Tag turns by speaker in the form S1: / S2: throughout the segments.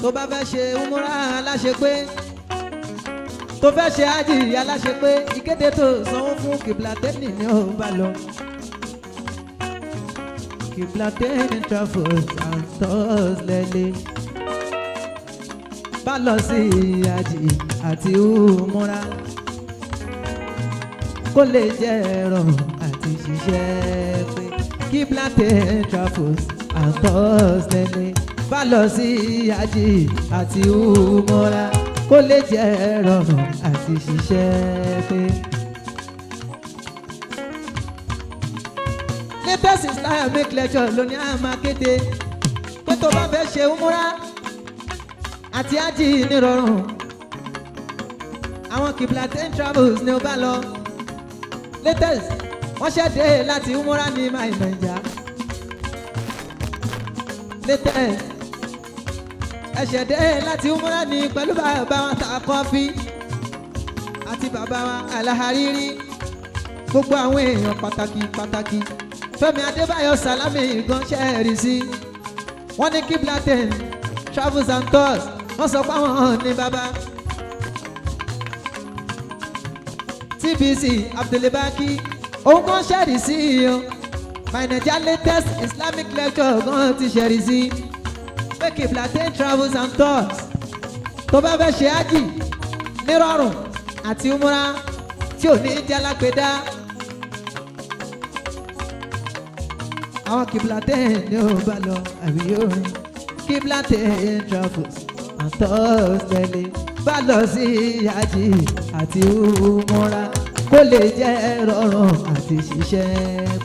S1: tó bá fẹ́ ṣe umura aláṣepé tó fẹ́ ṣe ájì aláṣepé ìkéde tó sanwó fún Kiblateni ni ó bá lọ. Kiblateni Travels and Tours lẹ́lẹ́ bá lọ sí ájì àti umura kó lè jẹ́ rọrùn àti ṣiṣẹ́ pé Kiblateni Travels and Tours lẹ́lẹ́ bá lọ sí ájì àti umura kó lè jẹ́ rọrùn àti ṣiṣẹ́ pé. Latest Islamic lecture lónìí a máa kéde pé tó bá fẹ́ ṣe umura àti ájì nírọ̀rùn àwọn Kiblateni Travels ni ó bá lọ. Latest wọ́n ṣẹ̀dé láti umura ní my Naija. Latest ẹ̀ṣẹ̀dé láti umura ní pẹ̀lú bàbá wa ta kọ́fí àti bàbá wa Alhariri gbogbo àwọn èèyàn pàtàkì pàtàkì Fẹ́mi Adébáyọ̀ Sálámì gan ṣẹ́ẹ̀rì sí wọ́n ní Kiblateni Travels and Tours wọ́n sọ pé àwọn ní bàbá TBC Abdulbaki òun gan ṣẹ́ẹ̀rì sí o my Naija latest Islamic lecture gan ti ṣẹ́ẹ̀rì sí pé Kiblateni Travels and Tours tó bá fẹ́ ṣe ájì nírọ̀rùn àti umura tí ò ní jẹ́ alágbèdá àwọn Kiblateni ni ó bá lọ àbí yóò Kiblateni Travels and Tours lẹ́lẹ́ bá lọ sí ájì àti umura kó lè jẹ́ rọrùn àti ṣiṣẹ́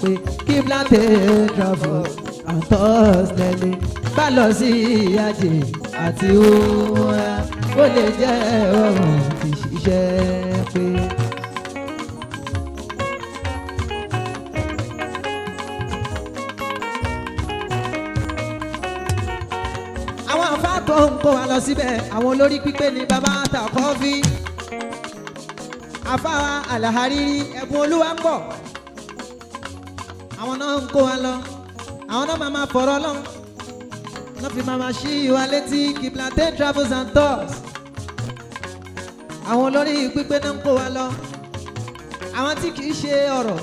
S1: pé Kiblateni Travels and Tours lẹ́lẹ́ bá lọ sí ájì àti umura kó lè jẹ́ rọrùn àti ṣiṣẹ́ pé. àwọn àfáà tó ń kó wa lọ síbẹ̀ àwọn olórí pípé ní bàbá ta kọ́fí àfáà Alhariri ẹ̀bùn olúwa ń bọ̀ àwọn náà ń kó wa lọ àwọn náà máa fọ̀rọ̀ lọ́wọ́ wọ́n fi máa ṣí wa létí Kiblateni Travels and Tours àwọn olórí pípé náà ń kó wa lọ àwọn tí kì í ṣe ọ̀rọ̀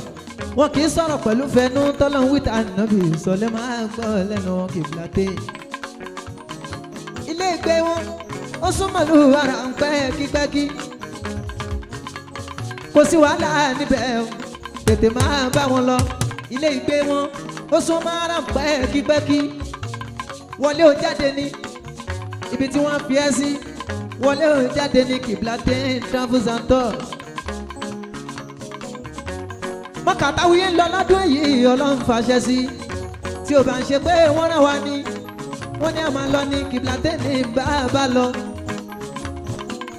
S1: wọn kì í sọ̀rọ̀ pẹ̀lú fẹnu tọ́lọ́ wíta nàbì sọlẹ̀ máa gbọ́ lẹ́nu Kiblateni ilé ìgbé wọn ó súnmọ́ lù ara ń pẹ́ kípẹ́kí kò sí wàhálà níbẹ̀ tètè máa bá wọn lọ ilé ìgbé wọn ó súnmọ́ ara ń pẹ́ kípẹ́kí wọlé ò jáde ní ibi tí wọ́n fi ẹ́ sí wọlé ò jáde ní Kiblateni Travels and Tours. mọ́kàtàwíyé ń lọ lọ́dún èyí ọlọ́run fàṣẹ sí tí ò bá ń ṣe pé wọ́n rán wa ní wọ́n ní a máa lọ ní Kiblateni bá lọ.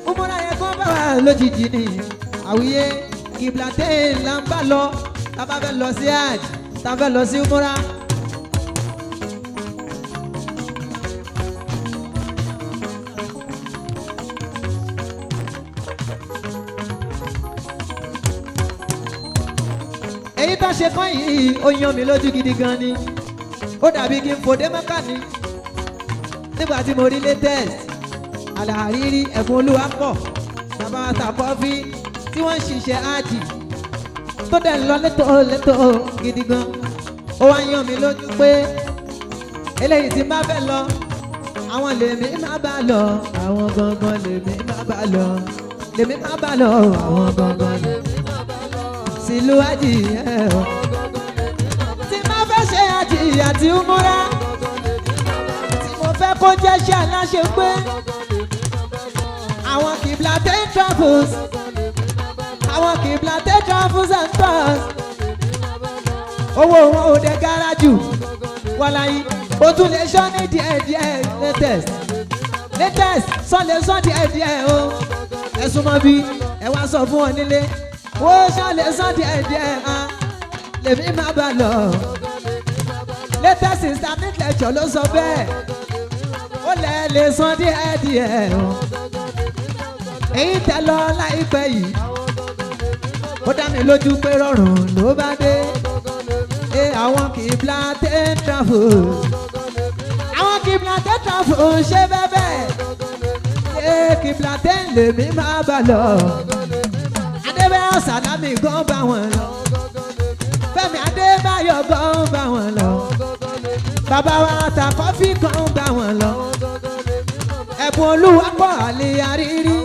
S1: umura yẹn kọ́ bá wa lójijì ní àwíyé Kiblateni là ń bá lọ tá a bá fẹ́ lọ sí hajj tá a fẹ́ lọ sí umura. èyí tó ṣe kán yìí ó yan mi lójú gidi gan ni ó dàbí kí n fòdé mọ́kà ni nígbà tí mo rí latest Alhariri ẹ̀bùn olúwa pọ̀ bàbá ta kọ́fí tí wọ́n ń ṣiṣẹ́ ájì tó dẹ̀ ń lọ létò gidi gan ó wá yan mi lójú pé eléyìí tí má fẹ́ lọ àwọn lèmi má bá lọ àwọn gangan lèmi má bá lọ lèmi má bá lọ àwọn gangan lèmi má bá lọ sílùú ájì tí má fẹ́ ṣe ájì àti umura tí mo fẹ́ kó jẹ́ ṣe aláṣẹ pé àwọn Kiblateni Travels àwọn Kiblateni Travels and Tours owó wọn ò dé gáràjù wàláyé o tún lè sọ ní díẹ̀díẹ̀ latest sọ lè sọ díẹ̀díẹ̀ o ẹ̀sùn mọ́ bí ẹ wá sọ fún wọn nílé ó sọ lè sọ díẹ̀díẹ̀ lèmi má bà lọ latest Islamic lecture ló sọ bẹ́ẹ̀ ó lè sọ díẹ̀díẹ̀ o èyí tẹ lọ láìpẹ́ yìí ó dá mi lójú pé rọrùn ló bá dé àwọn Kiblateni Travels àwọn Kiblateni Travels ṣe bẹ́ẹ̀ lèmi máa bá lọ. Adébáyọ̀ Sàlámì gan bá wọn lọ. Fẹ́mi Adébáyọ̀ gan bá wọn lọ. Bàbá wa ta kọ́fí gan bá wọn lọ. Ẹ̀bùn Olúwapọ̀ àlè àrírí.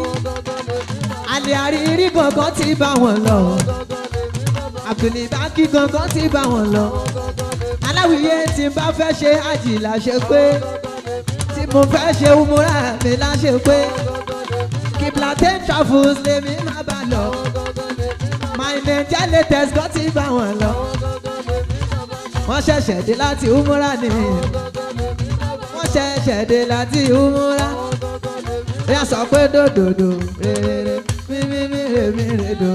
S1: Àlè àrírí gangan ti bá wọn lọ. Abdulbaki gangan ti bá wọn lọ. Aláwìyé tí n bá fẹ́ ṣe àjìlá ṣe pé. Tí mo fẹ́ ṣe umura mi lá ṣe pé. Kí Plantain Travels lèmi máa bá lọ. My Naija latest gan ti bá wọn lọ. Wọ́n ṣẹ̀ṣẹ̀ dé láti umura ni. Wọ́n ṣẹ̀ṣẹ̀ dé láti umura. Ìyá sọ pé dòdòdò rèrè mímí rèmí rèdò.